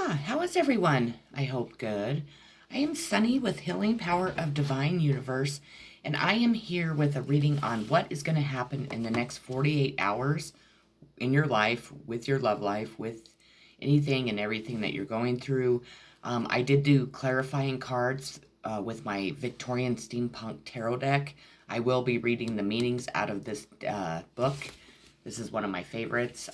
How is everyone? I hope good. I am Sunny with Healing Power of Divine Universe, and I am here with a reading on what is going to happen in the next 48 hours in your life, with your love life, with anything and everything that you're going through. I did do clarifying cards with my Victorian Steampunk Tarot deck. I will be reading the meanings out of this book. This is one of my favorites,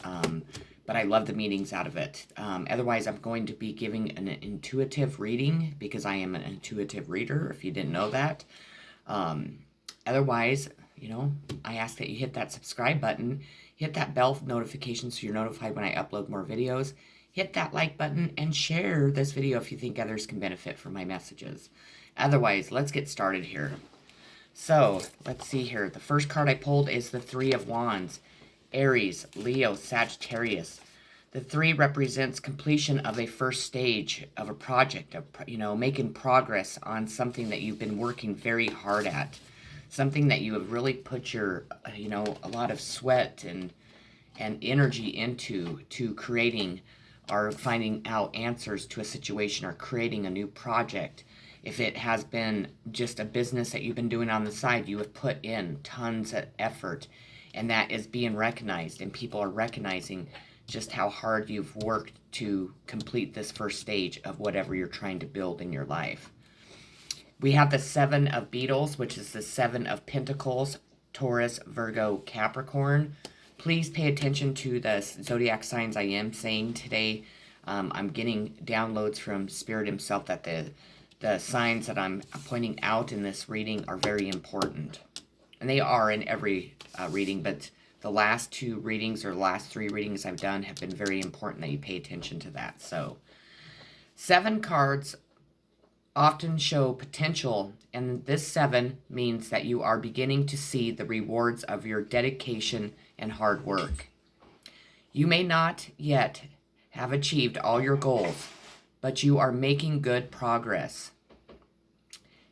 but I love the meanings out of it. Otherwise, I'm going to be giving an intuitive reading because I am an intuitive reader, if you didn't know that. Otherwise, I ask that you hit that subscribe button, hit that bell notification so you're notified when I upload more videos, hit that like button, and share this video if you think others can benefit from my messages. Otherwise, let's get started here. So, let's see here. The first card I pulled is the Three of Wands. Aries, Leo, Sagittarius. The 3 represents completion of a first stage of a project, of, making progress on something that you've been working very hard at. Something that you have really put your, a lot of sweat and energy into to creating or finding out answers to a situation or creating a new project. If it has been just a business that you've been doing on the side, you have put in tons of effort, and that is being recognized, and people are recognizing just how hard you've worked to complete this first stage of whatever you're trying to build in your life. We have the 7 of Beetles, which is the 7 of Pentacles, Taurus, Virgo, Capricorn. Please pay attention to the zodiac signs I am saying today. I'm getting downloads from Spirit himself that the signs that I'm pointing out in this reading are very important. And they are in every reading, but the last 2 readings or the last 3 readings I've done have been very important that you pay attention to that. So, 7 cards often show potential, and this 7 means that you are beginning to see the rewards of your dedication and hard work. You may not yet have achieved all your goals, but you are making good progress.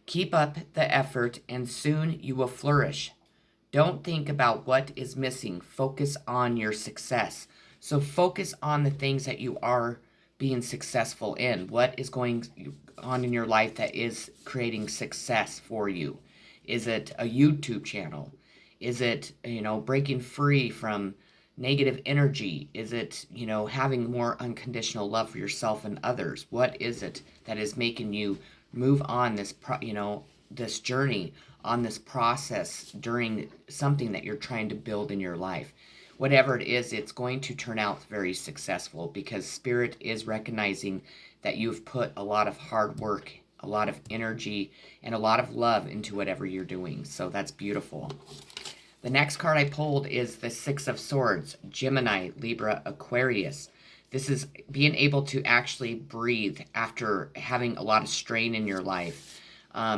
Keep up the effort, and soon you will flourish. Don't think about what is missing. Focus on your success. So focus on the things that you are being successful in. What is going on in your life that is creating success for you? Is it a YouTube channel? Is it, breaking free from negative energy? Is it, having more unconditional love for yourself and others? What is it that is making you move on this, this journey, on this process during something that you're trying to build in your life? Whatever it is, it's going to turn out very successful because Spirit is recognizing that you've put a lot of hard work, a lot of energy, and a lot of love into whatever you're doing. So that's beautiful. The next card I pulled is the 6 of Swords, Gemini, Libra, Aquarius. This is being able to actually breathe after having a lot of strain in your life.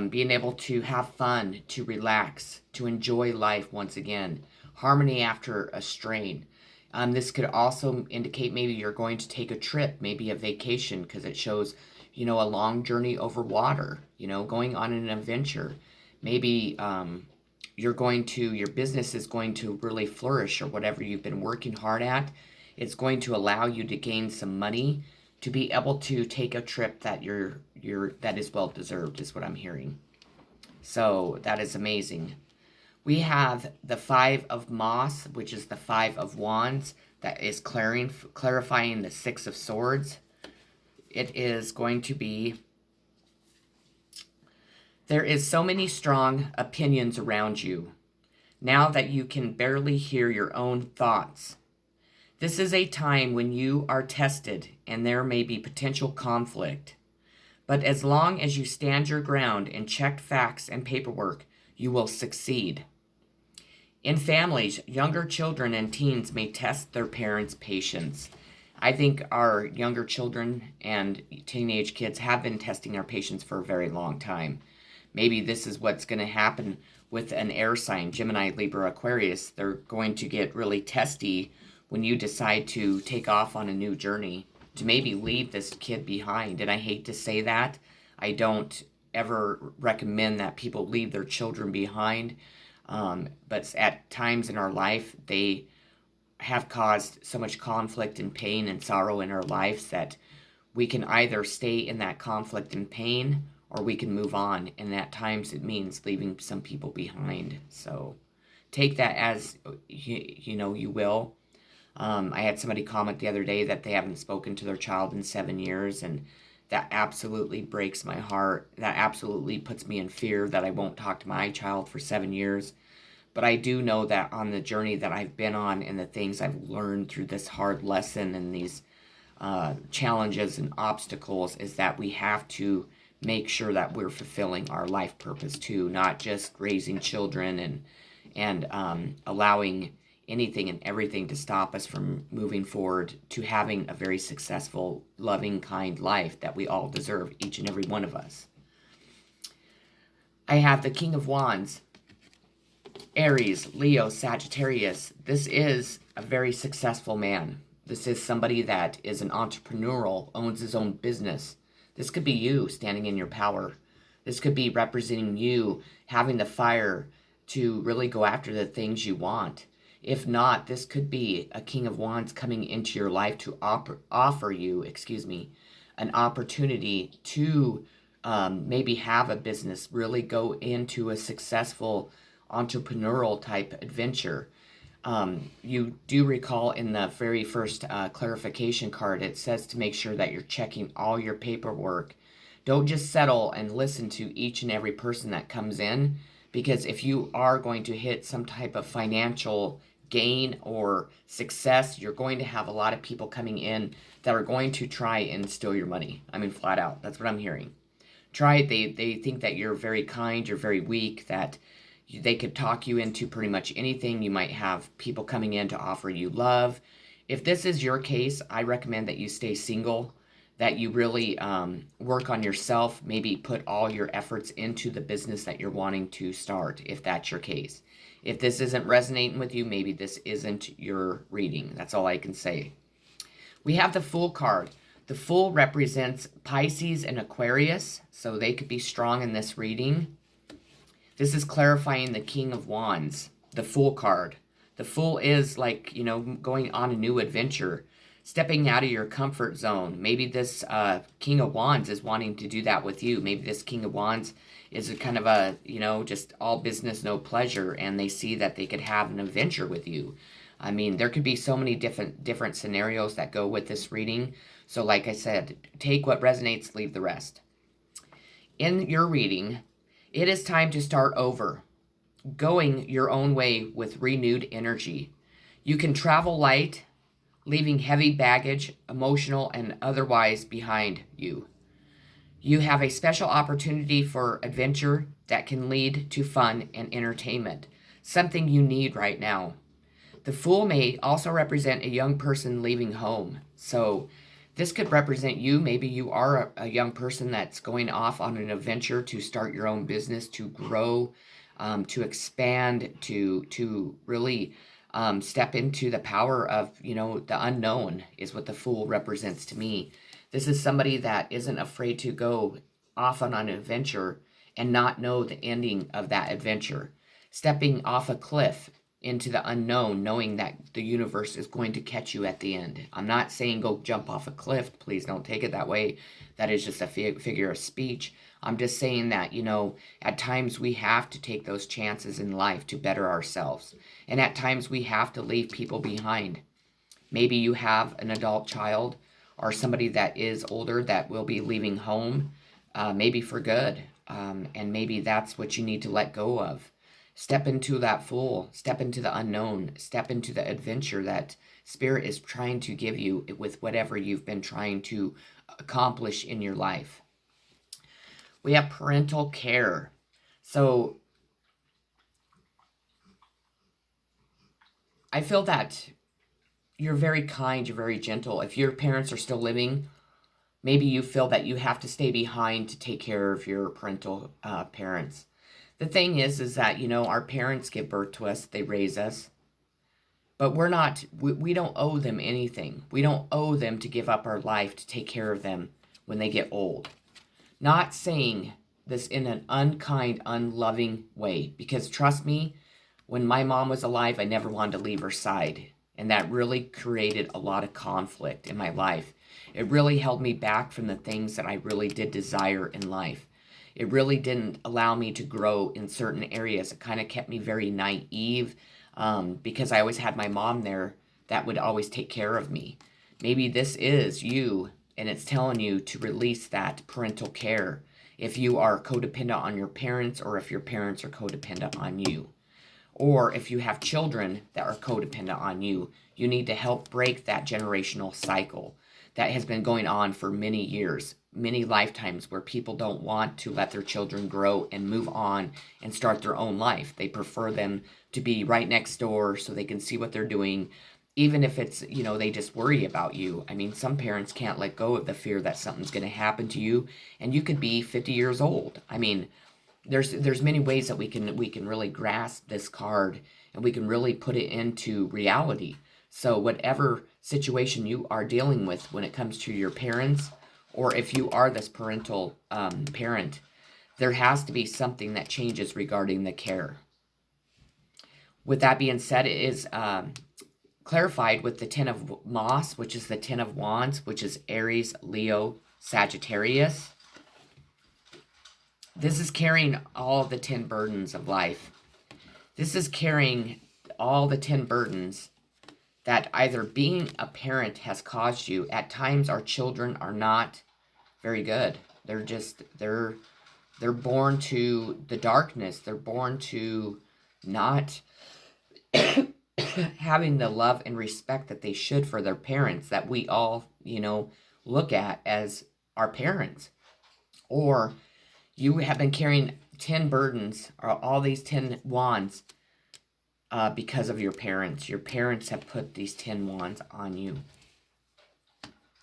Being able to have fun, to relax, to enjoy life once again. Harmony after a strain. This could also indicate maybe you're going to take a trip, maybe a vacation, because it shows, a long journey over water, going on an adventure. Maybe your business is going to really flourish, or whatever you've been working hard at. It's going to allow you to gain some money to be able to take a trip that that is well deserved, is what I'm hearing. So that is amazing. We have the 5 of Moss, which is the 5 of Wands, that is clarifying the 6 of Swords. It is going to be, there is so many strong opinions around you, now that you can barely hear your own thoughts. This is a time when you are tested and there may be potential conflict. But as long as you stand your ground and check facts and paperwork, you will succeed. In families, younger children and teens may test their parents' patience. I think our younger children and teenage kids have been testing our patience for a very long time. Maybe this is what's going to happen with an air sign, Gemini, Libra, Aquarius. They're going to get really testy when you decide to take off on a new journey, to maybe leave this kid behind. And I hate to say that. I don't ever recommend that people leave their children behind. But at times in our life, they have caused so much conflict and pain and sorrow in our lives that we can either stay in that conflict and pain, or we can move on. And at times it means leaving some people behind. So take that as you will. I had somebody comment the other day that they haven't spoken to their child in 7 years, and that absolutely breaks my heart. That absolutely puts me in fear that I won't talk to my child for 7 years. But I do know that on the journey that I've been on and the things I've learned through this hard lesson and these challenges and obstacles is that we have to make sure that we're fulfilling our life purpose too, not just raising children and allowing anything and everything to stop us from moving forward to having a very successful, loving, kind life that we all deserve, each and every one of us. I have the King of Wands, Aries, Leo, Sagittarius. This is a very successful man. This is somebody that is an entrepreneurial, owns his own business. This could be you standing in your power. This could be representing you having the fire to really go after the things you want. If not, this could be a King of Wands coming into your life to offer you, an opportunity to maybe have a business, really go into a successful entrepreneurial type adventure. You do recall in the very first clarification card, it says to make sure that you're checking all your paperwork. Don't just settle and listen to each and every person that comes in, because if you are going to hit some type of financial gain or success, you're going to have a lot of people coming in that are going to try and steal your money. I mean, flat out. That's what I'm hearing. They think that you're very kind, you're very weak, that they could talk you into pretty much anything. You might have people coming in to offer you love. If this is your case, I recommend that you stay single, that you really work on yourself, maybe put all your efforts into the business that you're wanting to start, if that's your case. If this isn't resonating with you, maybe this isn't your reading. That's all I can say. We have the Fool card. The Fool represents Pisces and Aquarius, so they could be strong in this reading. This is clarifying the King of Wands, the Fool card. The Fool is like, going on a new adventure, stepping out of your comfort zone. Maybe this King of Wands is wanting to do that with you. Maybe this King of Wands is a kind of a, just all business, no pleasure, and they see that they could have an adventure with you. I mean, there could be so many different scenarios that go with this reading. So like I said, take what resonates, leave the rest. In your reading, it is time to start over, going your own way with renewed energy. You can travel light, leaving heavy baggage, emotional and otherwise, behind you. You have a special opportunity for adventure that can lead to fun and entertainment, something you need right now. The Fool may also represent a young person leaving home. So this could represent you. Maybe you are a young person that's going off on an adventure to start your own business, to grow, to expand, to really step into the power of, the unknown is what the Fool represents to me. This is somebody that isn't afraid to go off on an adventure and not know the ending of that adventure. Stepping off a cliff into the unknown, knowing that the universe is going to catch you at the end. I'm not saying go jump off a cliff. Please don't take it that way. That is just a figure of speech. I'm just saying that, at times we have to take those chances in life to better ourselves. And at times we have to leave people behind. Maybe you have an adult child or somebody that is older that will be leaving home, maybe for good. And maybe that's what you need to let go of. Step into that Fool, step into the unknown, step into the adventure that Spirit is trying to give you with whatever you've been trying to accomplish in your life. We have parental care. So I feel that you're very kind, you're very gentle. If your parents are still living, maybe you feel that you have to stay behind to take care of your parental parents. The thing is that, our parents give birth to us, they raise us, but we don't owe them anything. We don't owe them to give up our life to take care of them when they get old. Not saying this in an unkind, unloving way, because trust me, when my mom was alive, I never wanted to leave her side. And that really created a lot of conflict in my life It really held me back from the things that I really did desire in life. It really didn't allow me to grow in certain areas. It kind of kept me very naive, because I always had my mom there that would always take care of me. Maybe this is you, and it's telling you to release that parental care if you are codependent on your parents, or if your parents are codependent on you. Or if you have children that are codependent on you, you need to help break that generational cycle that has been going on for many years, many lifetimes, where people don't want to let their children grow and move on and start their own life. They prefer them to be right next door so they can see what they're doing, even if it's, they just worry about you. I mean, some parents can't let go of the fear that something's going to happen to you, and you could be 50 years old. I mean, there's many ways that we can really grasp this card, and we can really put it into reality. So whatever situation you are dealing with when it comes to your parents, or if you are this parental parent, there has to be something that changes regarding the care. With that being said, it is clarified with the Ten of Moss, which is the Ten of Wands, which is Aries, Leo, Sagittarius. This is carrying all the 10 burdens of life. This is carrying all the 10 burdens that either being a parent has caused you. At times, our children are not very good. They're born to the darkness. They're born to not having the love and respect that they should for their parents, that we all, look at as our parents. Or you have been carrying 10 burdens, or all these 10 wands, because of your parents. Your parents have put these 10 wands on you.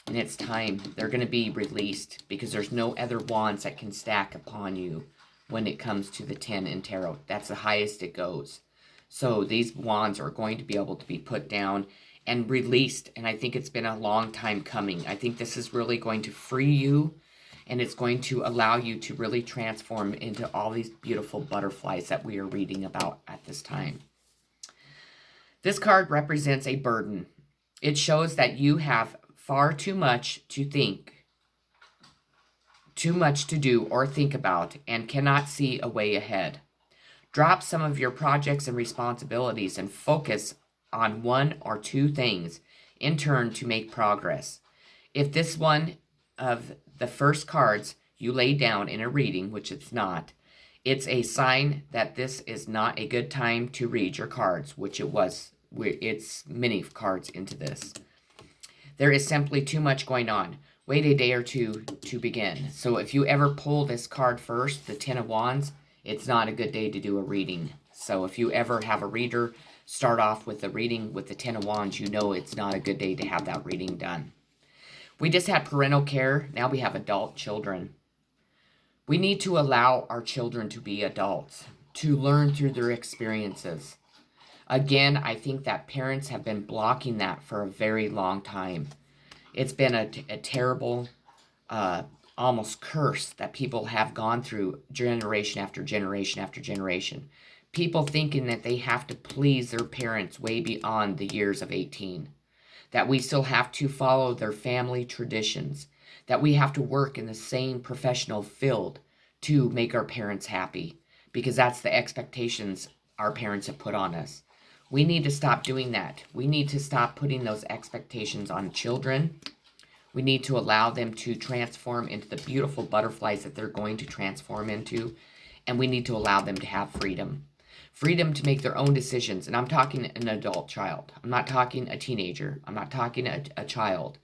And it's time. They're going to be released, because there's no other wands that can stack upon you when it comes to the 10 in tarot. That's the highest it goes. So these wands are going to be able to be put down and released. And I think it's been a long time coming. I think this is really going to free you. And it's going to allow you to really transform into all these beautiful butterflies that we are reading about at this time. This card represents a burden. It shows that you have far too much to think, too much to do or think about, and cannot see a way ahead. Drop some of your projects and responsibilities and focus on one or two things in turn to make progress. If this one of the first cards you lay down in a reading, which it's not, it's a sign that this is not a good time to read your cards, which it was. It's many cards into this. There is simply too much going on. Wait a day or two to begin. So if you ever pull this card first, the Ten of Wands, it's not a good day to do a reading. So if you ever have a reader start off with a reading with the Ten of Wands, you know it's not a good day to have that reading done. We just had parental care. Now we have adult children. We need to allow our children to be adults, to learn through their experiences. Again, I think that parents have been blocking that for a very long time. It's been a terrible, almost curse that people have gone through generation after generation after generation. People thinking that they have to please their parents way beyond the years of 18. That we still have to follow their family traditions. That we have to work in the same professional field to make our parents happy. Because that's the expectations our parents have put on us. We need to stop doing that. We need to stop putting those expectations on children. We need to allow them to transform into the beautiful butterflies that they're going to transform into. And we need to allow them to have freedom. Freedom to make their own decisions. And I'm talking an adult child. I'm not talking a teenager. I'm not talking a child.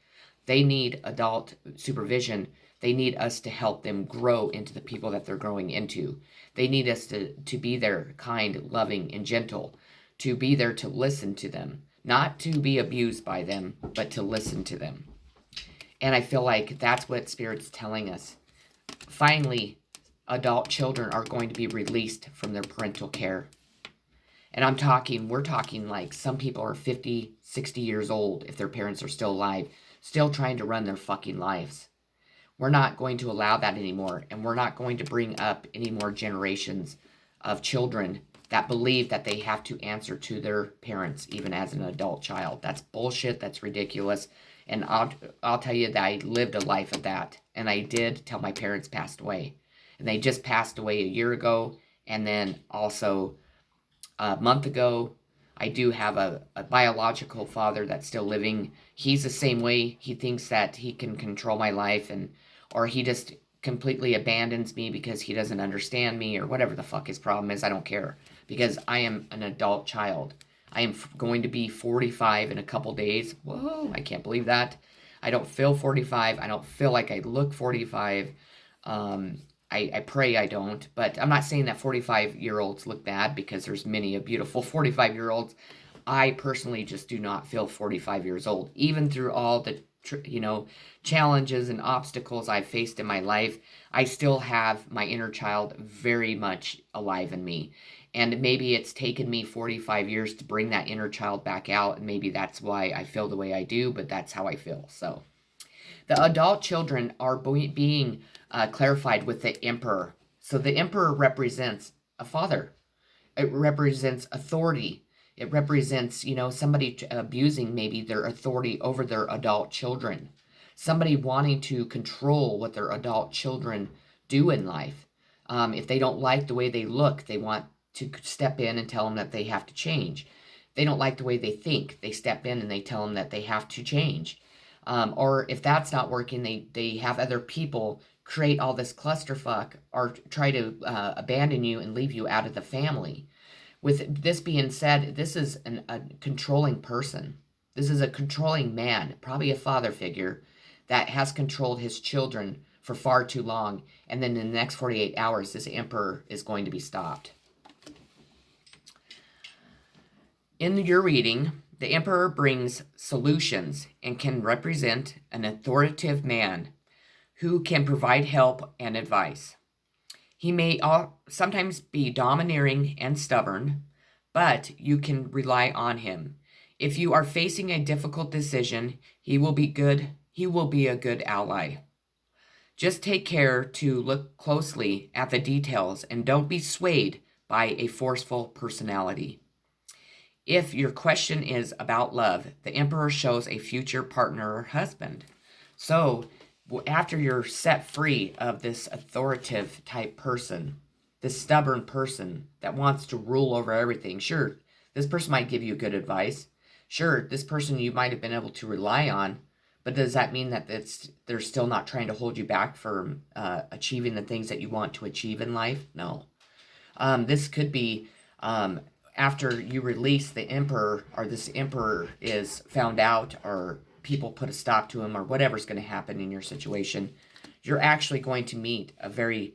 They need adult supervision. They need us to help them grow into the people that they're growing into. They need us to be there, kind, loving, and gentle. To be there to listen to them. Not to be abused by them, but to listen to them. And I feel like that's what Spirit's telling us. Finally, adult children are going to be released from their parental care. And we're talking like some people are 50, 60 years old if their parents are still alive, still trying to run their fucking lives. We're not going to allow that anymore. And we're not going to bring up any more generations of children that believe that they have to answer to their parents, even as an adult child. That's bullshit. That's ridiculous. And I'll tell you that I lived a life of that. And I did till my parents passed away. And they just passed away a year ago. And then also a month ago, I do have a biological father that's still living. He's the same way. He thinks that he can control my life, or he just completely abandons me because he doesn't understand me, or whatever the fuck his problem is. I don't care, because I am an adult child. I am going to be 45 in a couple days. Whoa, I can't believe that. I don't feel 45. I don't feel like I look 45. I pray I don't, but I'm not saying that 45-year-olds look bad, because there's many a beautiful 45-year-olds. I personally just do not feel 45 years old, even through all the challenges and obstacles I've faced in my life. I still have my inner child very much alive in me. And maybe it's taken me 45 years to bring that inner child back out, and maybe that's why I feel the way I do, but that's how I feel. So the adult children are being clarified with the emperor. So the emperor represents a father. It represents authority. It represents, somebody abusing maybe their authority over their adult children. Somebody wanting to control what their adult children do in life. If they don't like the way they look, they want to step in and tell them that they have to change. They don't like the way they think, they step in and they tell them that they have to change. Or if that's not working, they have other people create all this clusterfuck, or try to abandon you and leave you out of the family. With this being said, this is a controlling person. This is a controlling man, probably a father figure, that has controlled his children for far too long. And then in the next 48 hours, this emperor is going to be stopped. In your reading, the emperor brings solutions and can represent an authoritative man who can provide help and advice. He may sometimes be domineering and stubborn, but you can rely on him. If you are facing a difficult decision, he will be good. He will be a good ally. Just take care to look closely at the details and don't be swayed by a forceful personality. If your question is about love, the emperor shows a future partner or husband. So after you're set free of this authoritative type person, this stubborn person that wants to rule over everything, sure, this person might give you good advice. Sure, this person you might have been able to rely on, but does that mean that they're still not trying to hold you back from achieving the things that you want to achieve in life? No. This could be after you release the emperor, or this emperor is found out, or people put a stop to him, or whatever's going to happen in your situation, you're actually going to meet a very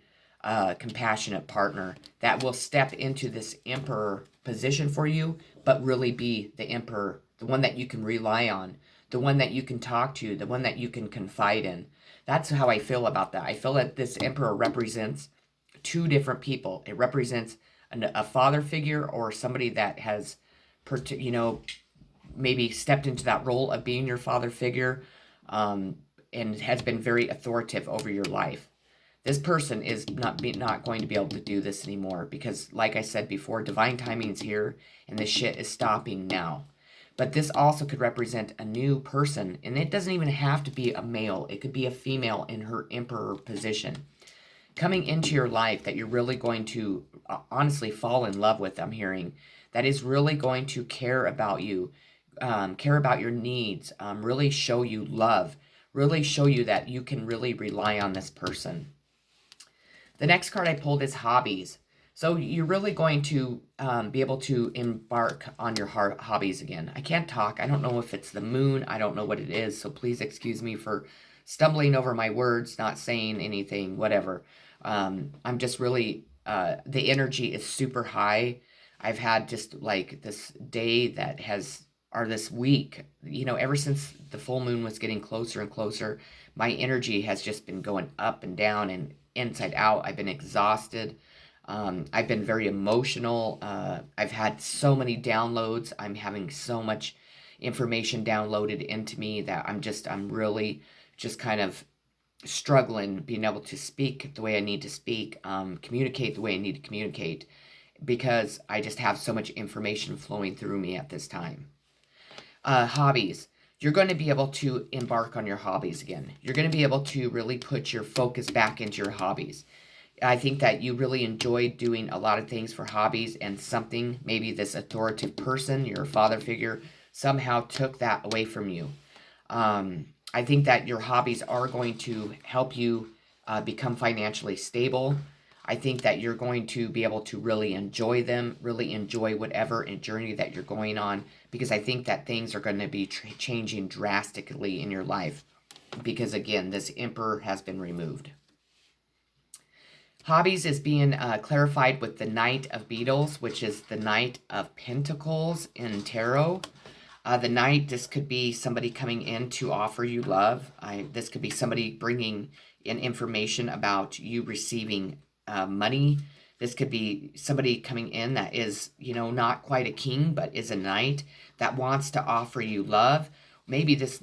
compassionate partner that will step into this emperor position for you, but really be the emperor, the one that you can rely on, the one that you can talk to, the one that you can confide in. That's how I feel about that. I feel that this emperor represents two different people. It represents a father figure, or somebody that has, maybe stepped into that role of being your father figure, and has been very authoritative over your life. This person is not going to be able to do this anymore, because, like I said before, divine timing's here, and this shit is stopping now. But this also could represent a new person, and it doesn't even have to be a male. It could be a female in her emperor position coming into your life that you're really going to honestly fall in love with, I'm hearing, that is really going to care about you, care about your needs, really show you love, really show you that you can really rely on this person. The next card I pulled is hobbies. So you're really going to be able to embark on your hobbies again. I can't talk. I don't know if it's the moon. I don't know what it is. So please excuse me for stumbling over my words, not saying anything, whatever. I'm just really, the energy is super high. I've had just like this day that has, or this week, ever since the full moon was getting closer and closer, my energy has just been going up and down and inside out. I've been exhausted. I've been very emotional. I've had so many downloads. I'm having so much information downloaded into me that I'm really just kind of struggling being able to speak the way I need to speak, communicate the way I need to communicate, because I just have so much information flowing through me at this time. Hobbies. you're going to be able to embark on your hobbies again. You're going to be able to really put your focus back into your hobbies. I think that you really enjoyed doing a lot of things for hobbies, and something, maybe this authoritative person, your father figure, somehow took that away from you. I think that your hobbies are going to help you become financially stable. I think that you're going to be able to really enjoy them, really enjoy whatever journey that you're going on, because I think that things are going to be changing drastically in your life, because again, this Emperor has been removed. Hobbies is being clarified with the Knight of Beetles, which is the Knight of Pentacles in Tarot. The Knight, this could be somebody coming in to offer you love. This could be somebody bringing in information about you receiving money. This could be somebody coming in that is, not quite a king, but is a knight that wants to offer you love. Maybe this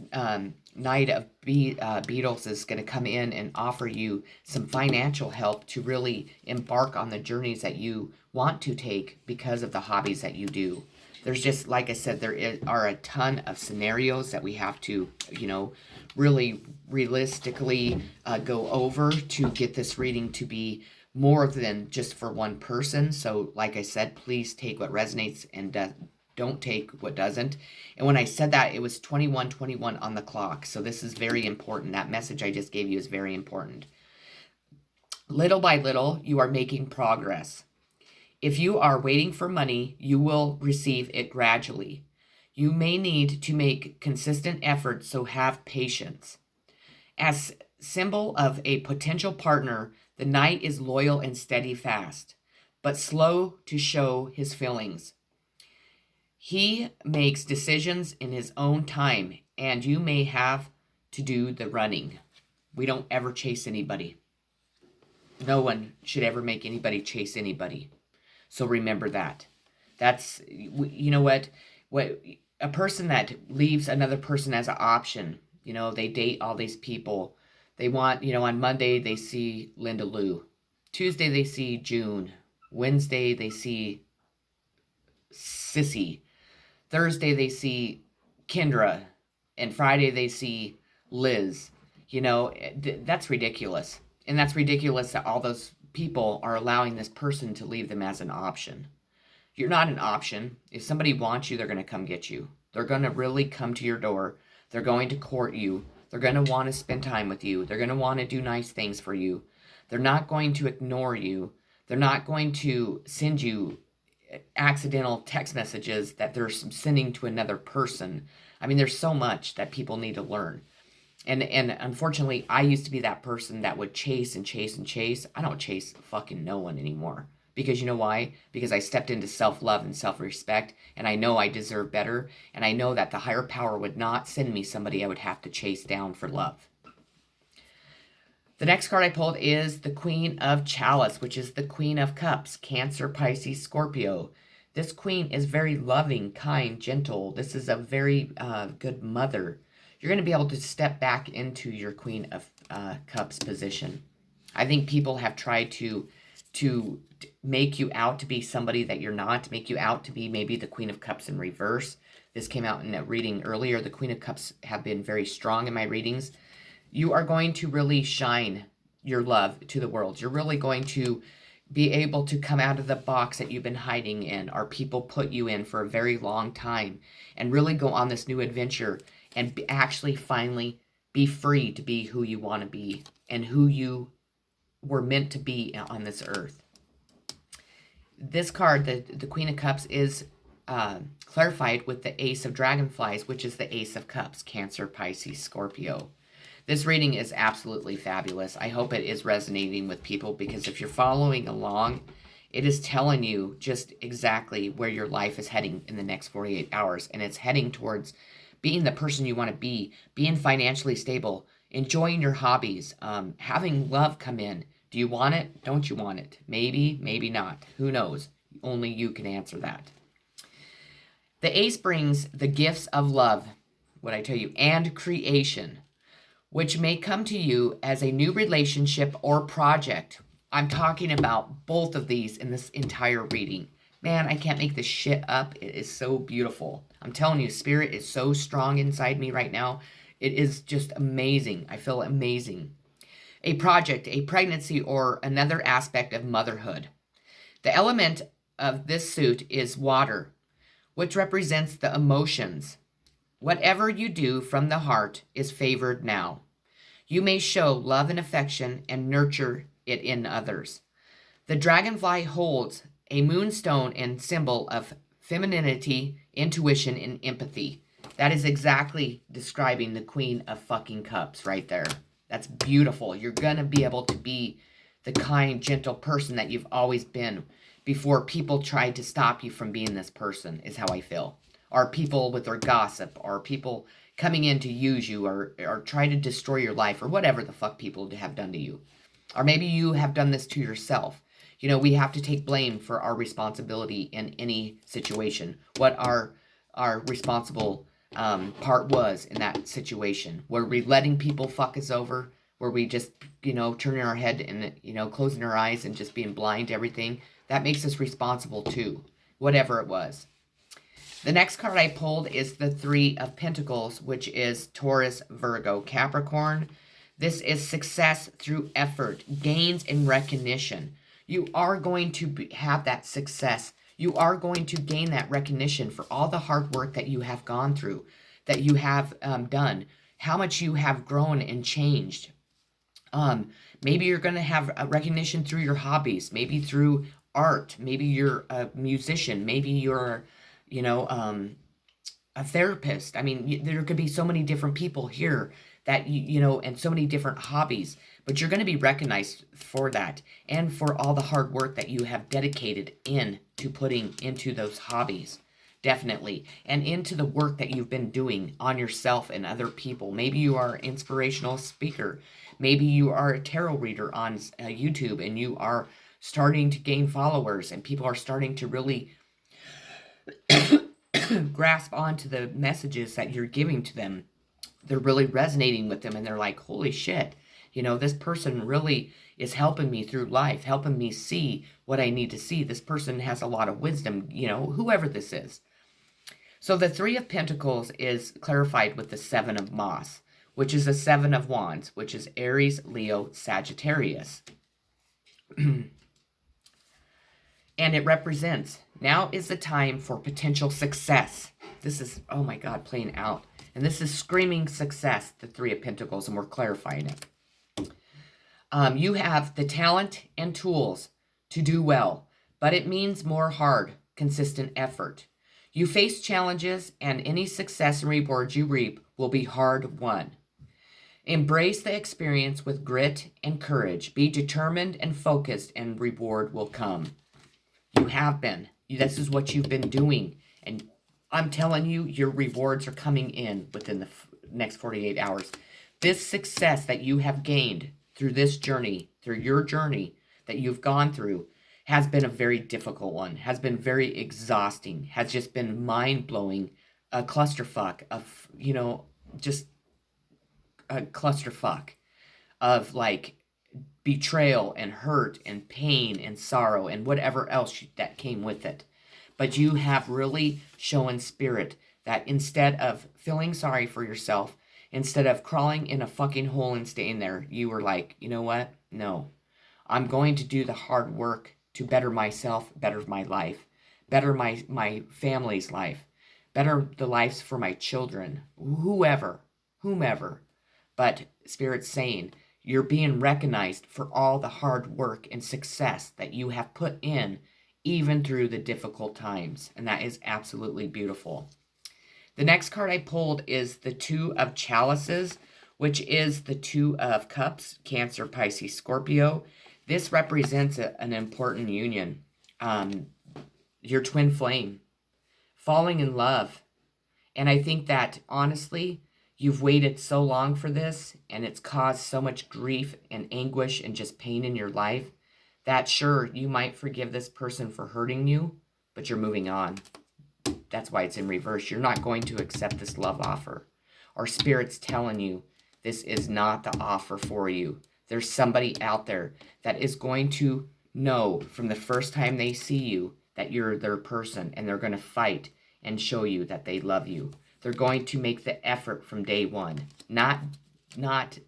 Knight of Beetles is going to come in and offer you some financial help to really embark on the journeys that you want to take because of the hobbies that you do. There's just, like I said, are a ton of scenarios that we have to, really realistically go over to get this reading to be more than just for one person. So, like I said, please take what resonates and don't take what doesn't. And when I said that, it was 21:21 on the clock. So this is very important. That message I just gave you is very important. Little by little, you are making progress. If you are waiting for money, you will receive it gradually. You may need to make consistent efforts, so have patience. As symbol of a potential partner, the Knight is loyal and steadfast, but slow to show his feelings. He makes decisions in his own time, and you may have to do the running. We don't ever chase anybody. No one should ever make anybody chase anybody. So remember that. That's, what a person that leaves another person as an option, they date all these people. They want, on Monday they see Linda Lou. Tuesday they see June. Wednesday they see Sissy. Thursday they see Kendra, and Friday they see Liz. That's ridiculous. And that's ridiculous that all those people are allowing this person to leave them as an option. You're not an option. If somebody wants you, they're going to come get you. They're going to really come to your door. They're going to court you. They're going to want to spend time with you. They're going to want to do nice things for you. They're not going to ignore you. They're not going to send you accidental text messages that they're sending to another person. I mean, there's so much that people need to learn. And unfortunately, I used to be that person that would chase and chase and chase. I don't chase fucking no one anymore. Because you know why? Because I stepped into self-love and self-respect, and I know I deserve better, and I know that the higher power would not send me somebody I would have to chase down for love. The next card I pulled is the Queen of Chalice, which is the Queen of Cups, Cancer, Pisces, Scorpio. This queen is very loving, kind, gentle. This is a very good mother. You're going to be able to step back into your Queen of Cups position. I think people have tried to make you out to be somebody that you're not, make you out to be maybe the Queen of Cups in reverse. This came out in a reading earlier. The Queen of Cups have been very strong in my readings. You are going to really shine your love to the world. You're really going to be able to come out of the box that you've been hiding in, or people put you in for a very long time, and really go on this new adventure and actually finally be free to be who you want to be and who you were meant to be on this earth. This card, the Queen of Cups, is clarified with the Ace of Dragonflies, which is the Ace of Cups, Cancer, Pisces, Scorpio. This reading is absolutely fabulous. I hope it is resonating with people, because if you're following along, it is telling you just exactly where your life is heading in the next 48 hours. And it's heading towards being the person you want to be, being financially stable, enjoying your hobbies, having love come in. Do you want it? Don't you want it? Maybe, maybe not. Who knows? Only you can answer that. The Ace brings the gifts of love, what I tell you, and creation, which may come to you as a new relationship or project. I'm talking about both of these in this entire reading. Man, I can't make this shit up. It is so beautiful. I'm telling you, Spirit is so strong inside me right now. It is just amazing. I feel amazing. A project, a pregnancy, or another aspect of motherhood. The element of this suit is water, which represents the emotions. Whatever you do from the heart is favored now. You may show love and affection and nurture it in others. The dragonfly holds a moonstone and symbol of femininity, intuition, and empathy. That is exactly describing the Queen of fucking Cups right there. That's beautiful. You're going to be able to be the kind, gentle person that you've always been before people tried to stop you from being this person, is how I feel. Or people with their gossip, or people coming in to use you, or try to destroy your life, or whatever the fuck people have done to you. Or maybe you have done this to yourself. You know, we have to take blame for our responsibility in any situation. What our responsible part was in that situation. Were we letting people fuck us over? Were we just, turning our head and, closing our eyes and just being blind to everything? That makes us responsible too, whatever it was. The next card I pulled is the Three of Pentacles, which is Taurus, Virgo, Capricorn. This is success through effort, gains, and recognition. You are going to have that success. You are going to gain that recognition for all the hard work that you have gone through, that you have done, how much you have grown and changed. Maybe you're going to have a recognition through your hobbies, maybe through art, maybe you're a musician, maybe you're, a therapist. I mean, there could be so many different people here that, and so many different hobbies, but you're going to be recognized for that and for all the hard work that you have dedicated into putting into those hobbies. Definitely. And into the work that you've been doing on yourself and other people. Maybe you are an inspirational speaker. Maybe you are a tarot reader on YouTube and you are starting to gain followers and people are starting to really grasp onto the messages that you're giving to them. They're really resonating with them and they're like, holy shit, this person really is helping me through life, helping me see what I need to see. This person has a lot of wisdom, whoever this is. So the Three of Pentacles is clarified with the Seven of Moss, which is the Seven of Wands, which is Aries, Leo, Sagittarius. And it represents, now is the time for potential success. This is, oh my God, playing out. And this is screaming success, the Three of Pentacles, and we're clarifying it. You have the talent and tools to do well, but it means more hard, consistent effort. You face challenges, and any success and rewards you reap will be hard won. Embrace the experience with grit and courage. Be determined and focused, and reward will come. You have been. This is what you've been doing. And I'm telling you, your rewards are coming in within the next 48 hours. This success that you have gained through this journey, through your journey that you've gone through, has been a very difficult one, has been very exhausting, has just been mind-blowing, a clusterfuck of, just a clusterfuck of like betrayal and hurt and pain and sorrow and whatever else that came with it. But you have really shown Spirit that instead of feeling sorry for yourself, instead of crawling in a fucking hole and staying there, you were like, you know what? No, I'm going to do the hard work to better myself, better my life, better my family's life, better the lives for my children, whomever. But Spirit's saying, you're being recognized for all the hard work and success that you have put in, even through the difficult times. And that is absolutely beautiful. The next card I pulled is the Two of Chalices, which is the Two of Cups, Cancer, Pisces, Scorpio. This represents an important union. Your twin flame, falling in love. And I think that, honestly, you've waited so long for this, and it's caused so much grief and anguish and just pain in your life, that sure, you might forgive this person for hurting you, but you're moving on. That's why it's in reverse. You're not going to accept this love offer. Or Spirit's telling you, this is not the offer for you. There's somebody out there that is going to know from the first time they see you that you're their person, and they're going to fight, and show you that they love you. They're going to make the effort from day one, not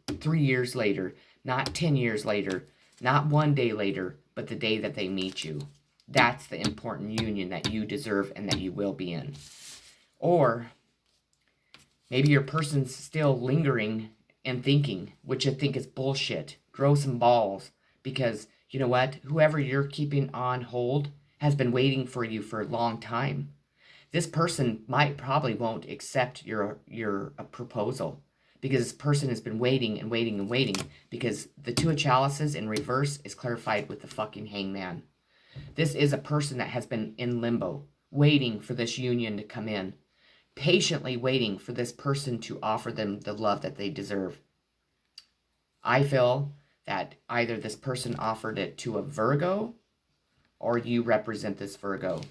3 years later, not 10 years later, not one day later, but the day that they meet you. That's the important union that you deserve and that you will be in. Or maybe your person's still lingering and thinking, which I think is bullshit. Grow some balls, because you know what? Whoever you're keeping on hold has been waiting for you for a long time. This person probably won't accept your proposal, because this person has been waiting and waiting and waiting, because the Two of Chalices in reverse is clarified with the fucking Hangman. This is a person that has been in limbo, waiting for this union to come in, patiently waiting for this person to offer them the love that they deserve. I feel that either this person offered it to a Virgo, or you represent this Virgo.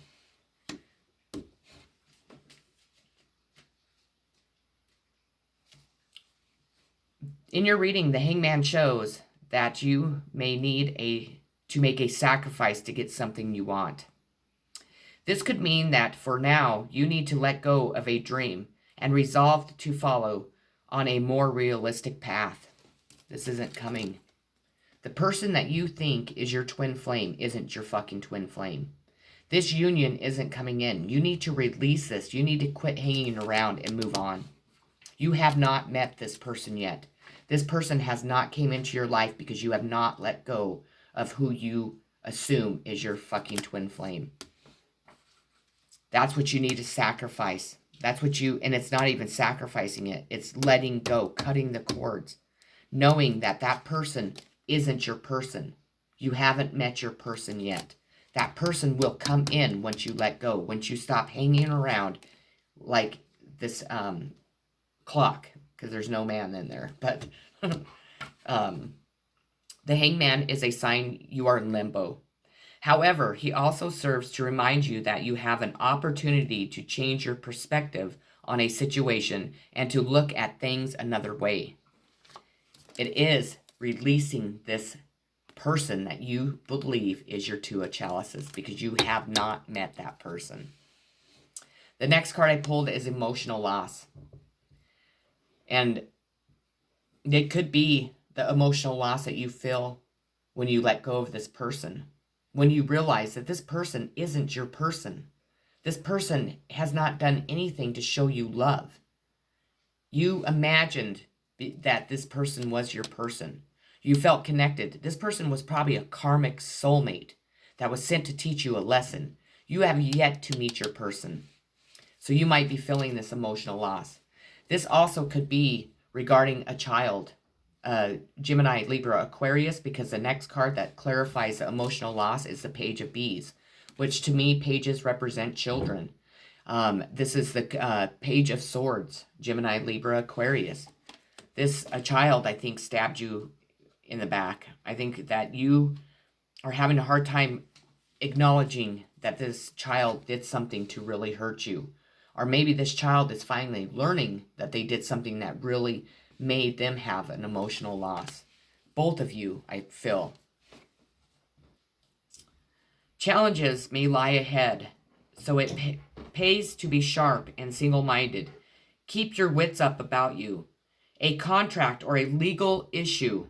In your reading, the Hangman shows that you may need to make a sacrifice to get something you want. This could mean that for now, you need to let go of a dream and resolve to follow on a more realistic path. This isn't coming. The person that you think is your twin flame isn't your fucking twin flame. This union isn't coming in. You need to release this. You need to quit hanging around and move on. You have not met this person yet. This person has not came into your life because you have not let go of who you assume is your fucking twin flame. That's what you need to sacrifice. That's what and it's not even sacrificing it. It's letting go, cutting the cords, knowing that that person isn't your person. You haven't met your person yet. That person will come in once you let go, once you stop hanging around like this clock, because there's no man in there. But the Hangman is a sign you are in limbo. However, he also serves to remind you that you have an opportunity to change your perspective on a situation and to look at things another way. It is releasing this person that you believe is your Two of Chalices, because you have not met that person. The next card I pulled is emotional loss. And it could be the emotional loss that you feel when you let go of this person. When you realize that this person isn't your person. This person has not done anything to show you love. You imagined that this person was your person. You felt connected. This person was probably a karmic soulmate that was sent to teach you a lesson. You have yet to meet your person. So you might be feeling this emotional loss. This also could be regarding a child, Gemini, Libra, Aquarius, because the next card that clarifies the emotional loss is the Page of Bees, which to me, pages represent children. This is the Page of Swords, Gemini, Libra, Aquarius. A child, I think, stabbed you in the back. I think that you are having a hard time acknowledging that this child did something to really hurt you. Or maybe this child is finally learning that they did something that really made them have an emotional loss. Both of you, I feel. Challenges may lie ahead, so it pays to be sharp and single-minded. Keep your wits up about you. A contract or a legal issue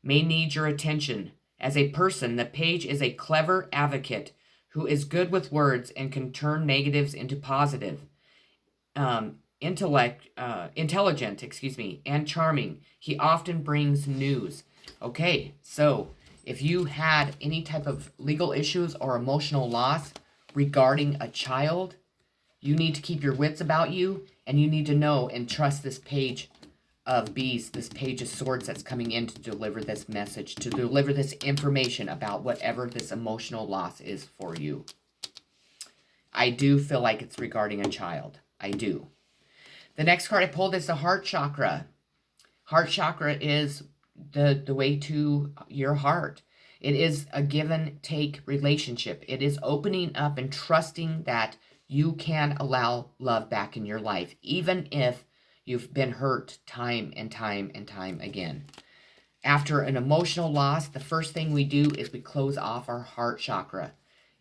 may need your attention. As a person, the Page is a clever advocate who is good with words and can turn negatives into positive. Intelligent, and charming. He often brings news. Okay, so if you had any type of legal issues or emotional loss regarding a child, you need to keep your wits about you, and you need to know and trust this Page of Bees, this Page of Swords that's coming in to deliver this message, to deliver this information about whatever this emotional loss is for you. I do feel like it's regarding a child. I do. The next card I pulled is the Heart Chakra. Heart Chakra is the way to your heart. It is a give and take relationship. It is opening up and trusting that you can allow love back in your life, even if you've been hurt time and time and time again. After an emotional loss, the first thing we do is we close off our heart chakra.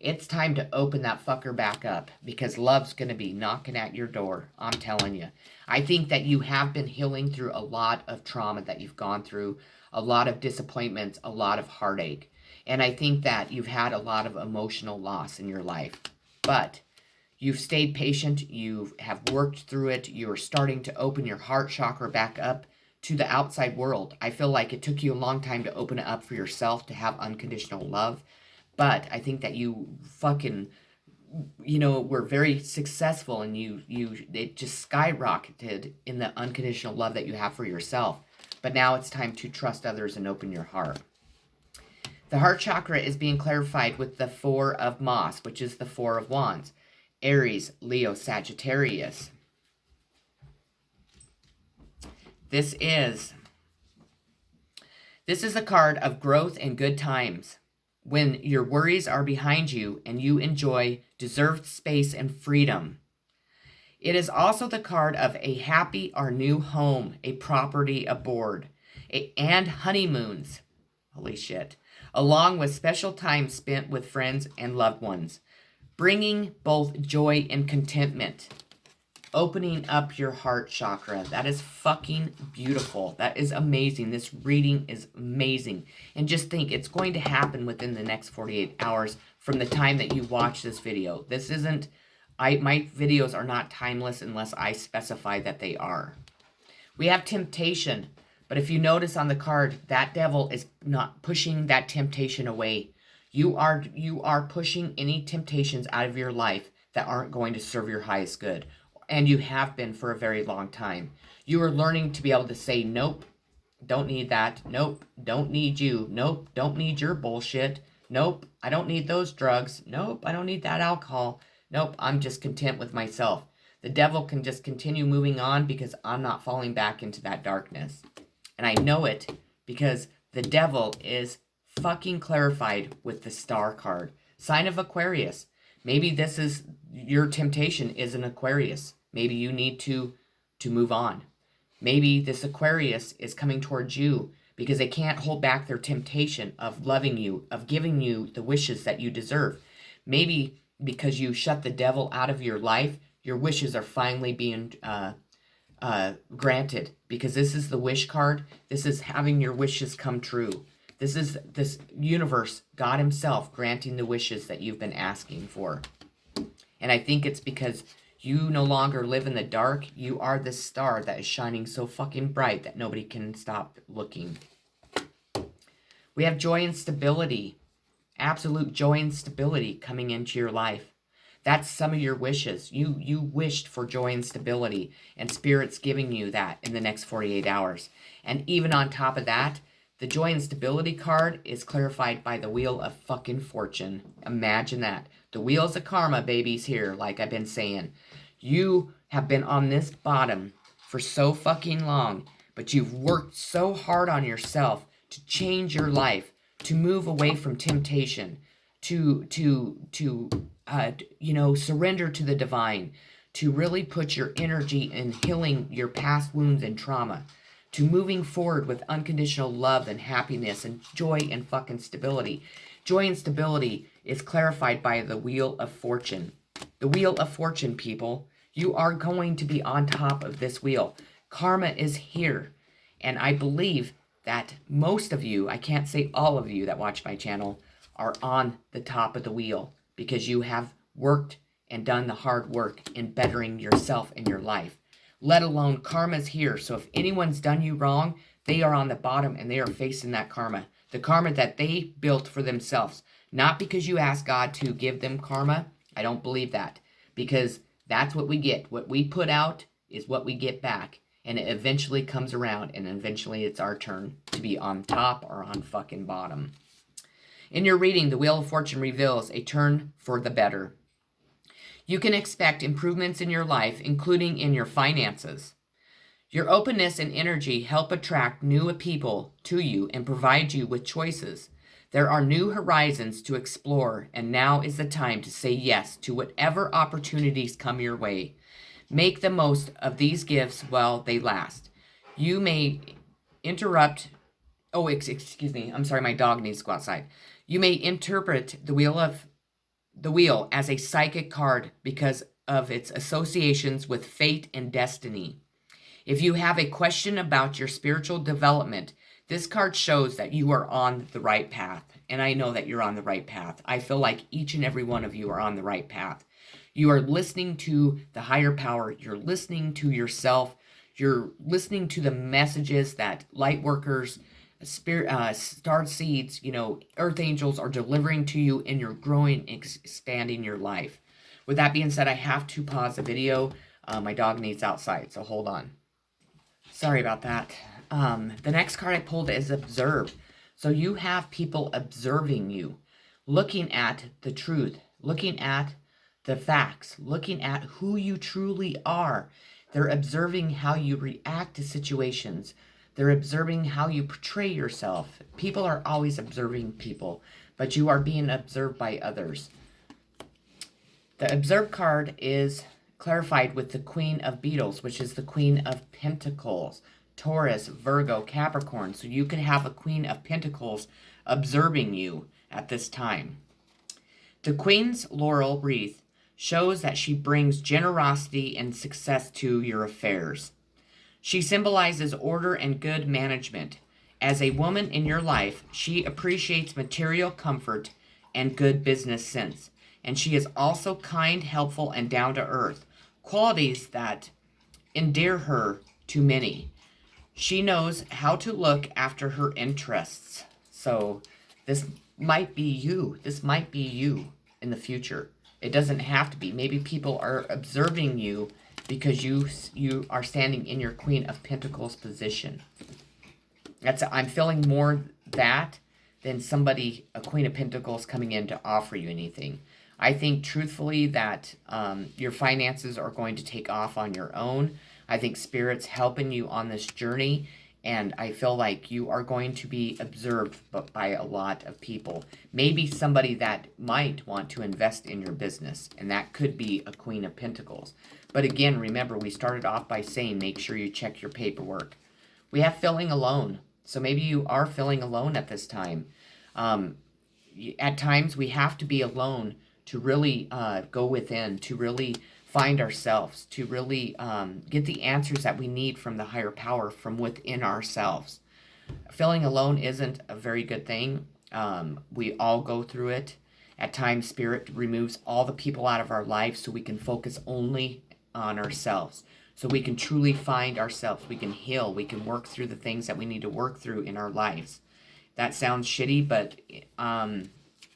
It's time to open that fucker back up because love's going to be knocking at your door. I'm telling you. I think that you have been healing through a lot of trauma that you've gone through, a lot of disappointments, a lot of heartache. And I think that you've had a lot of emotional loss in your life. But you've stayed patient. You have worked through it. You are starting to open your heart chakra back up to the outside world. I feel like it took you a long time to open it up for yourself to have unconditional love. But I think that you fucking, were very successful and it just skyrocketed in the unconditional love that you have for yourself. But now it's time to trust others and open your heart. The heart chakra is being clarified with the Four of Moss, which is the Four of Wands. Aries, Leo, Sagittarius. This is a card of growth and good times. When your worries are behind you and you enjoy deserved space and freedom. It is also the card of a happy or new home, a property aboard, and honeymoons. Holy shit. Along with special time spent with friends and loved ones. Bringing both joy and contentment. Opening up your heart chakra. That is fucking beautiful. That is amazing. This reading is amazing. And just think, it's going to happen within the next 48 hours from the time that you watch this video. This isn't, my videos are not timeless unless I specify that they are. We have temptation. But if you notice on the card, that devil is not pushing that temptation away. You are pushing any temptations out of your life that aren't going to serve your highest good. And you have been for a very long time. You are learning to be able to say, nope, don't need that. Nope, don't need you. Nope, don't need your bullshit. Nope, I don't need those drugs. Nope, I don't need that alcohol. Nope, I'm just content with myself. The devil can just continue moving on because I'm not falling back into that darkness. And I know it because the devil is fucking clarified with the Star card. Sign of Aquarius. Maybe this is, your temptation is an Aquarius. Maybe you need to move on. Maybe this Aquarius is coming towards you because they can't hold back their temptation of loving you, of giving you the wishes that you deserve. Maybe because you shut the devil out of your life, your wishes are finally being granted. Because this is the wish card. This is having your wishes come true. This is this universe, God himself, granting the wishes that you've been asking for. And I think it's because you no longer live in the dark. You are the star that is shining so fucking bright that nobody can stop looking. We have joy and stability. Absolute joy and stability coming into your life. That's some of your wishes. You wished for joy and stability, and Spirit's giving you that in the next 48 hours. And even on top of that, the joy and stability card is clarified by the Wheel of fucking Fortune. Imagine that. The wheels of karma, babies, here, like I've been saying. You have been on this bottom for so fucking long, but you've worked so hard on yourself to change your life, to move away from temptation, to surrender to the divine, to really put your energy in healing your past wounds and trauma, to moving forward with unconditional love and happiness and joy and fucking stability. Joy and stability is clarified by the Wheel of Fortune. The Wheel of Fortune, people. You are going to be on top of this wheel. Karma is here. And I believe that most of you, I can't say all of you that watch my channel, are on the top of the wheel because you have worked and done the hard work in bettering yourself and your life. Let alone karma's here. So if anyone's done you wrong, they are on the bottom and they are facing that karma. The karma that they built for themselves. Not because you asked God to give them karma. I don't believe that. Because that's what we get. What we put out is what we get back. And it eventually comes around. And eventually it's our turn to be on top or on fucking bottom. In your reading, the Wheel of Fortune reveals a turn for the better. You can expect improvements in your life, including in your finances. Your openness and energy help attract new people to you and provide you with choices. There are new horizons to explore, and now is the time to say yes to whatever opportunities come your way. Make the most of these gifts while they last. You may interrupt... Oh, excuse me. I'm sorry, my dog needs to go outside. You may interpret the Wheel of the wheel as a psychic card because of its associations with fate and destiny. If you have a question about your spiritual development, this card shows that you are on the right path. And I know that you're on the right path. I feel like each and every one of you are on the right path. You are listening to the higher power. You're listening to yourself. You're listening to the messages that light workers, spirit, star seeds, earth angels are delivering to you, and you're growing, expanding your life. With that being said, I have to pause the video. My dog needs outside, so hold on. Sorry about that. The next card I pulled is Observe. So you have people observing you, looking at the truth, looking at the facts, looking at who you truly are. They're observing how you react to situations. They're observing how you portray yourself. People are always observing people, but you are being observed by others. The Observe card is clarified with the Queen of Beetles, which is the Queen of Pentacles. Taurus, Virgo, Capricorn. So you could have a Queen of Pentacles observing you at this time. The Queen's laurel wreath shows that she brings generosity and success to your affairs. She symbolizes order and good management. As a woman in your life, she appreciates material comfort and good business sense. And she is also kind, helpful, and down to earth, qualities that endear her to many. She knows how to look after her interests. So this might be you. This might be you in the future. It doesn't have to be. Maybe people are observing you because you are standing in your Queen of Pentacles position. I'm feeling more that than a Queen of Pentacles coming in to offer you anything. I think truthfully that your finances are going to take off on your own. I think Spirit's helping you on this journey, and I feel like you are going to be observed by a lot of people. Maybe somebody that might want to invest in your business, and that could be a Queen of Pentacles. But again, remember, we started off by saying make sure you check your paperwork. We have feeling alone, so maybe you are feeling alone at this time. At times, we have to be alone to really go within, to really find ourselves, to really get the answers that we need from the higher power from within ourselves. Feeling alone isn't a very good thing. We all go through it. At times, Spirit removes all the people out of our lives so we can focus only on ourselves, so we can truly find ourselves. We can heal. We can work through the things that we need to work through in our lives. That sounds shitty, but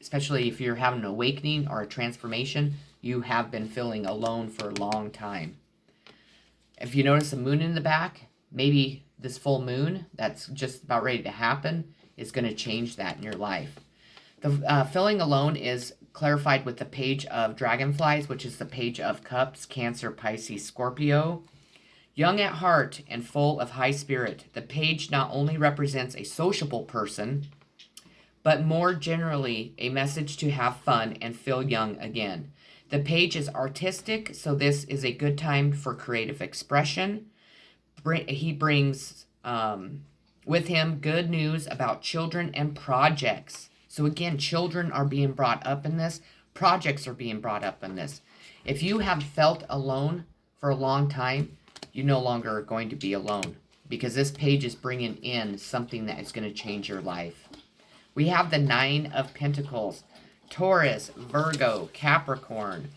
especially if you're having an awakening or a transformation, you have been feeling alone for a long time. If you notice a moon in the back, maybe this full moon that's just about ready to happen is going to change that in your life. The feeling alone is clarified with the Page of Dragonflies, which is the Page of Cups, Cancer, Pisces, Scorpio. Young at heart and full of high spirit, the page not only represents a sociable person, but more generally a message to have fun and feel young again. The page is artistic, so this is a good time for creative expression. He brings with him good news about children and projects. So again, children are being brought up in this. Projects are being brought up in this. If you have felt alone for a long time, you no longer are going to be alone, because this page is bringing in something that is going to change your life. We have the Nine of Pentacles. Taurus, Virgo, Capricorn.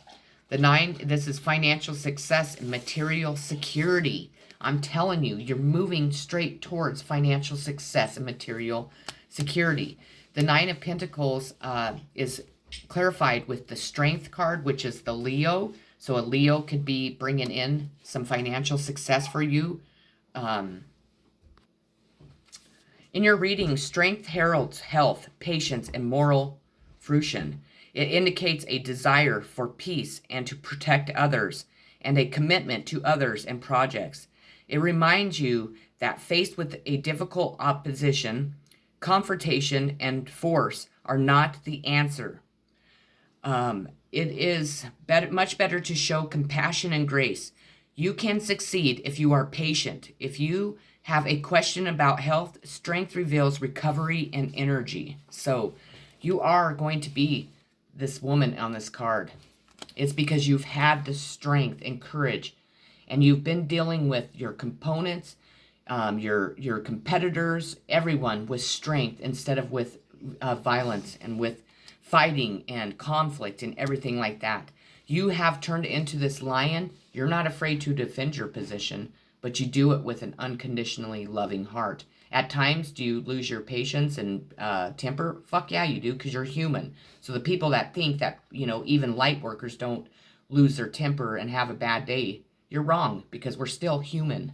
The 9, this is financial success and material security. I'm telling you, you're moving straight towards financial success and material security. The 9 of Pentacles is clarified with the Strength card, which is the Leo. So a Leo could be bringing in some financial success for you. In your reading, Strength heralds health, patience, and moral fruition. It indicates a desire for peace and to protect others, and a commitment to others and projects. It reminds you that faced with a difficult opposition, confrontation and force are not the answer. It is much better to show compassion and grace. You can succeed if you are patient. If you have a question about health, Strength reveals recovery and energy. So you are going to be this woman on this card. It's because you've had the strength and courage, and you've been dealing with your components, your competitors, everyone with strength instead of with violence and with fighting and conflict and everything like that. You have turned into this lion. You're not afraid to defend your position, but you do it with an unconditionally loving heart. At times, do you lose your patience and temper? Fuck yeah, you do, because you're human. So the people that think that, even light workers don't lose their temper and have a bad day, you're wrong, because we're still human.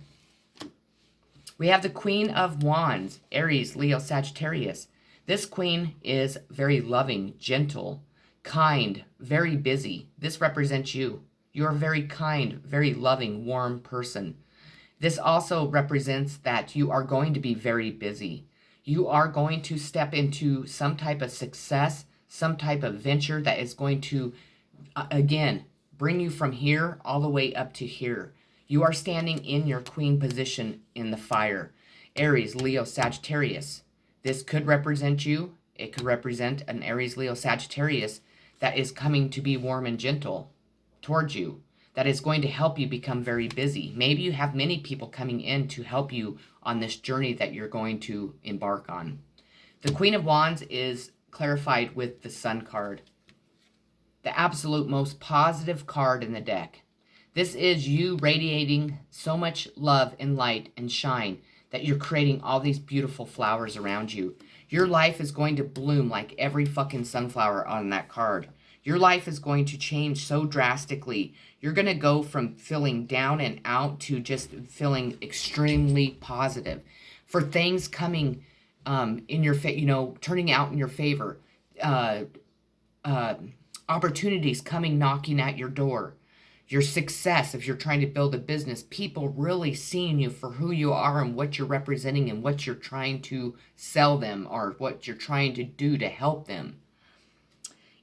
We have the Queen of Wands, Aries, Leo, Sagittarius. This queen is very loving, gentle, kind, very busy. This represents you. You're a very kind, very loving, warm person. This also represents that you are going to be very busy. You are going to step into some type of success, some type of venture that is going to, again, bring you from here all the way up to here. You are standing in your queen position in the fire. Aries, Leo, Sagittarius. This could represent you. It could represent an Aries, Leo, Sagittarius that is coming to be warm and gentle towards you, that is going to help you become very busy. Maybe you have many people coming in to help you on this journey that you're going to embark on. The Queen of Wands is clarified with the Sun card, the absolute most positive card in the deck. This is you radiating so much love and light and shine that you're creating all these beautiful flowers around you. Your life is going to bloom like every fucking sunflower on that card. Your life is going to change so drastically. You're going to go from feeling down and out to just feeling extremely positive. For things coming in your turning out in your favor. Opportunities coming knocking at your door. Your success, if you're trying to build a business, people really seeing you for who you are and what you're representing and what you're trying to sell them or what you're trying to do to help them.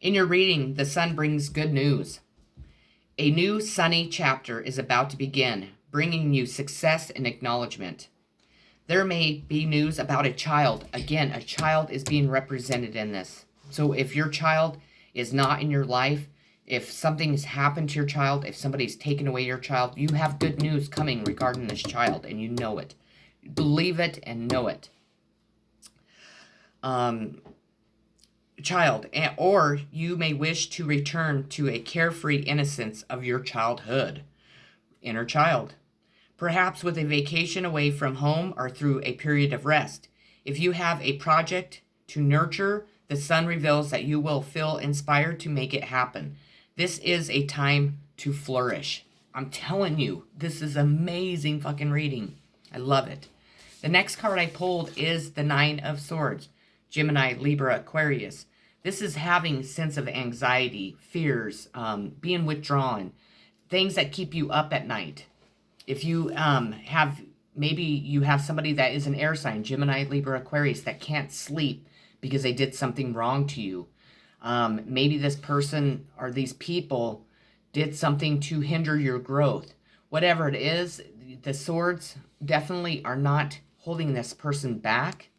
In your reading, the Sun brings good news. A new sunny chapter is about to begin, bringing you success and acknowledgement. There may be news about a child. Again, a child is being represented in this. So if your child is not in your life, if something's happened to your child, if somebody's taken away your child, you have good news coming regarding this child, and you know it. Believe it and know it. Child, or you may wish to return to a carefree innocence of your childhood. Inner child. Perhaps with a vacation away from home or through a period of rest. If you have a project to nurture, the Sun reveals that you will feel inspired to make it happen. This is a time to flourish. I'm telling you, this is amazing fucking reading. I love it. The next card I pulled is the Nine of Swords. Gemini, Libra, Aquarius. This is having sense of anxiety, fears, being withdrawn, things that keep you up at night. If you maybe you have somebody that is an air sign, Gemini, Libra, Aquarius, that can't sleep because they did something wrong to you. Maybe this person or these people did something to hinder your growth. Whatever it is, the swords definitely are not holding this person back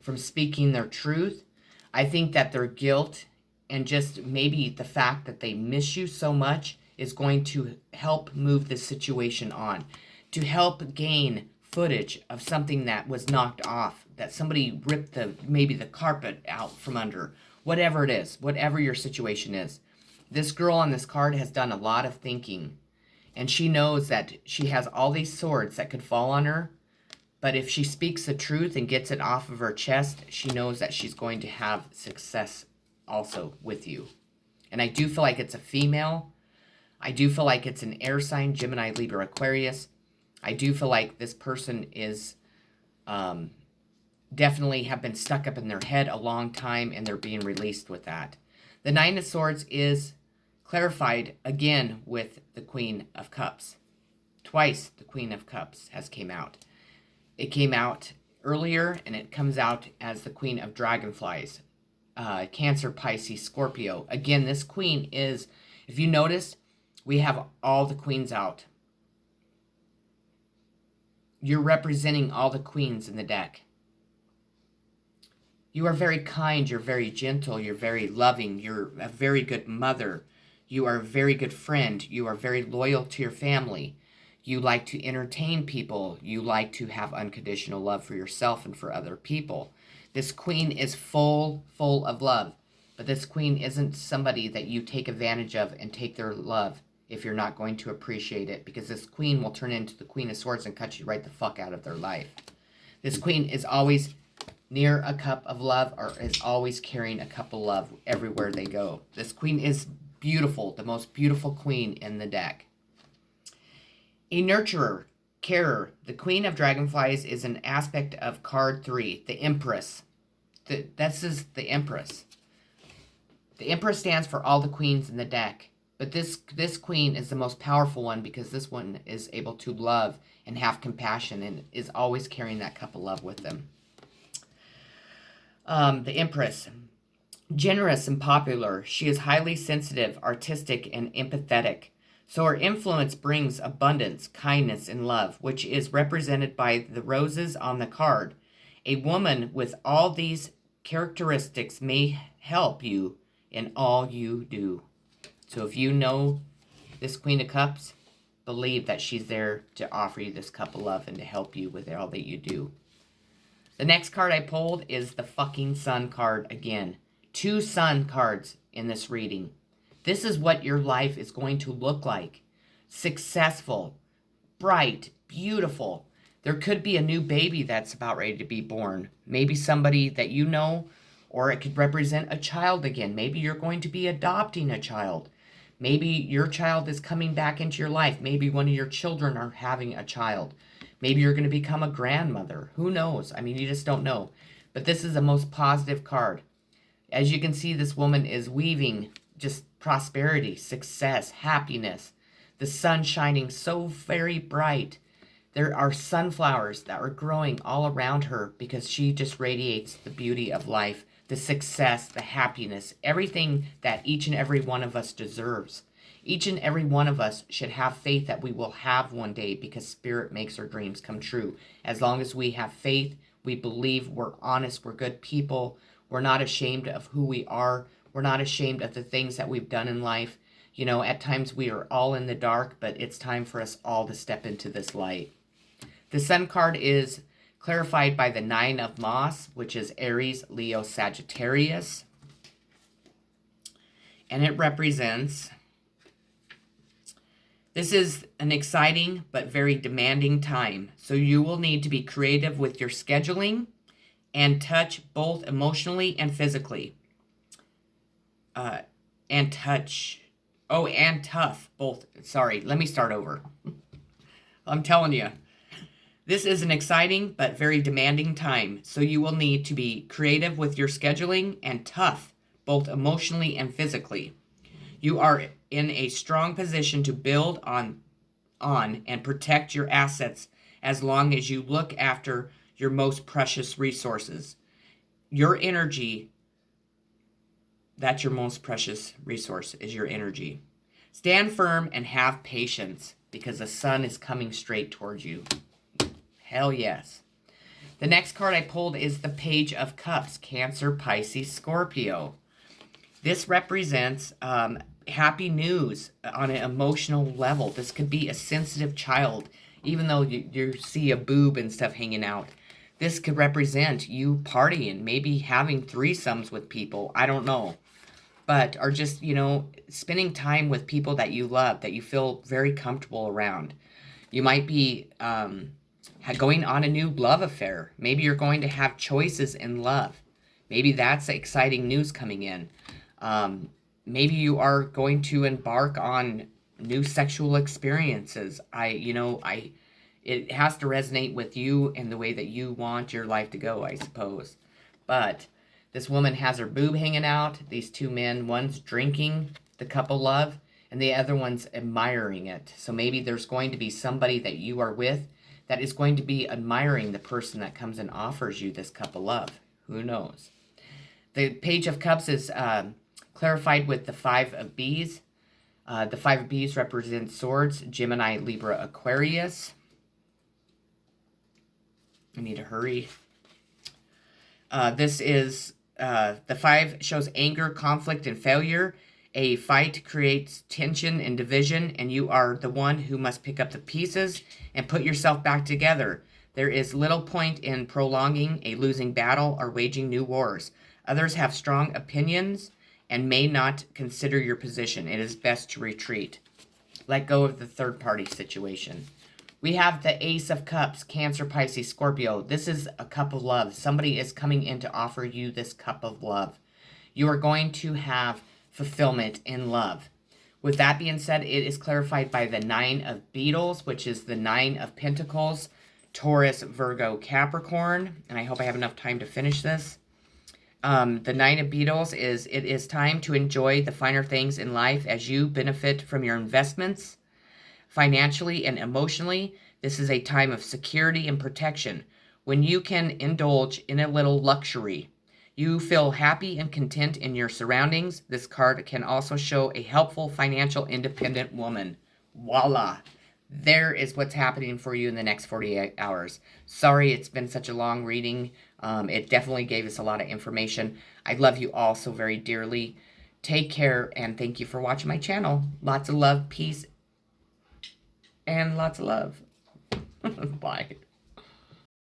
from speaking their truth. I think that their guilt and just maybe the fact that they miss you so much is going to help move this situation on, to help gain footage of something that was knocked off, that somebody ripped maybe the carpet out from under. Whatever it is, whatever your situation is. This girl on this card has done a lot of thinking. And she knows that she has all these swords that could fall on her. But if she speaks the truth and gets it off of her chest, she knows that she's going to have success also with you. And I do feel like it's a female. I do feel like it's an air sign, Gemini, Libra, Aquarius. I do feel like this person is definitely have been stuck up in their head a long time, and they're being released with that. The Nine of Swords is clarified again with the Queen of Cups. Twice the Queen of Cups has came out. It came out earlier, and it comes out as the Queen of Dragonflies. Cancer, Pisces, Scorpio. Again, this queen is, if you notice, we have all the queens out. You're representing all the queens in the deck. You are very kind, you're very gentle, you're very loving, you're a very good mother, you are a very good friend, you are very loyal to your family, you like to entertain people, you like to have unconditional love for yourself and for other people. This queen is full of love, but this queen isn't somebody that you take advantage of and take their love if you're not going to appreciate it, because this queen will turn into the Queen of Swords and cut you right the fuck out of their life. This queen is always near a cup of love, or is always carrying a cup of love everywhere they go. This queen is beautiful, the most beautiful queen in the deck. A nurturer, carer. The Queen of Dragonflies is an aspect of card 3, the Empress. This is the Empress. The Empress stands for all the queens in the deck, but this queen is the most powerful one because this one is able to love and have compassion and is always carrying that cup of love with them. The Empress, generous and popular. She is highly sensitive, artistic, and empathetic. So her influence brings abundance, kindness, and love, which is represented by the roses on the card. A woman with all these characteristics may help you in all you do. So if you know this Queen of Cups, believe that she's there to offer you this cup of love and to help you with all that you do. The next card I pulled is the fucking Sun card again. 2 Sun cards in this reading. This is what your life is going to look like. Successful, bright, beautiful. There could be a new baby that's about ready to be born. Maybe somebody that you know, or it could represent a child again. Maybe you're going to be adopting a child. Maybe your child is coming back into your life. Maybe one of your children are having a child. Maybe you're going to become a grandmother. Who knows? I mean, you just don't know. But this is the most positive card. As you can see, this woman is weaving just prosperity, success, happiness. The sun shining so very bright. There are sunflowers that are growing all around her because she just radiates the beauty of life, the success, the happiness, everything that each and every one of us deserves. Each and every one of us should have faith that we will have one day because Spirit makes our dreams come true. As long as we have faith, we believe, we're honest, we're good people, we're not ashamed of who we are, we're not ashamed of the things that we've done in life. You know, at times we are all in the dark, but it's time for us all to step into this light. The Sun card is clarified by the 9 of Moss, which is Aries, Leo, Sagittarius. And it represents... This is an exciting but very demanding time, so you will need to be creative with your scheduling and touch both emotionally and physically. And tough, both. Sorry, let me start over. I'm telling you, this is an exciting but very demanding time, so you will need to be creative with your scheduling and tough, both emotionally and physically. You are in a strong position to build on and protect your assets as long as you look after your most precious resources. Your energy, that's your most precious resource, is your energy. Stand firm and have patience because the sun is coming straight towards you. Hell yes. The next card I pulled is the Page of Cups, Cancer, Pisces, Scorpio. This represents happy news on an emotional level. This could be a sensitive child, even though you see a boob and stuff hanging out. This could represent you partying, maybe having threesomes with people, I don't know. But are just, you know, spending time with people that you love, that you feel very comfortable around. You might be going on a new love affair. Maybe you're going to have choices in love. Maybe that's exciting news coming in. Maybe you are going to embark on new sexual experiences. It has to resonate with you and the way that you want your life to go, I suppose. But this woman has her boob hanging out. These 2 men, one's drinking the cup of love, and the other one's admiring it. So maybe there's going to be somebody that you are with that is going to be admiring the person that comes and offers you this cup of love. Who knows? The Page of Cups is clarified with the 5 of Bees. The 5 of Bees represents swords, Gemini, Libra, Aquarius. I need to hurry. This is the 5 shows anger, conflict, and failure. A fight creates tension and division, and you are the one who must pick up the pieces and put yourself back together. There is little point in prolonging a losing battle or waging new wars. Others have strong opinions and may not consider your position. It is best to retreat. Let go of the third party situation. We have the Ace of Cups, Cancer, Pisces, Scorpio. This is a cup of love. Somebody is coming in to offer you this cup of love. You are going to have fulfillment in love. With that being said, it is clarified by the 9 of Beetles, which is the 9 of Pentacles, Taurus, Virgo, Capricorn. And I hope I have enough time to finish this. The 9 of Beetles is, it is time to enjoy the finer things in life as you benefit from your investments. Financially and emotionally, this is a time of security and protection. When you can indulge in a little luxury, you feel happy and content in your surroundings. This card can also show a helpful financial independent woman. Voila! There is what's happening for you in the next 48 hours. Sorry it's been such a long reading. It definitely gave us a lot of information. I love you all so very dearly. Take care, and thank you for watching my channel. Lots of love, peace, and lots of love. Bye.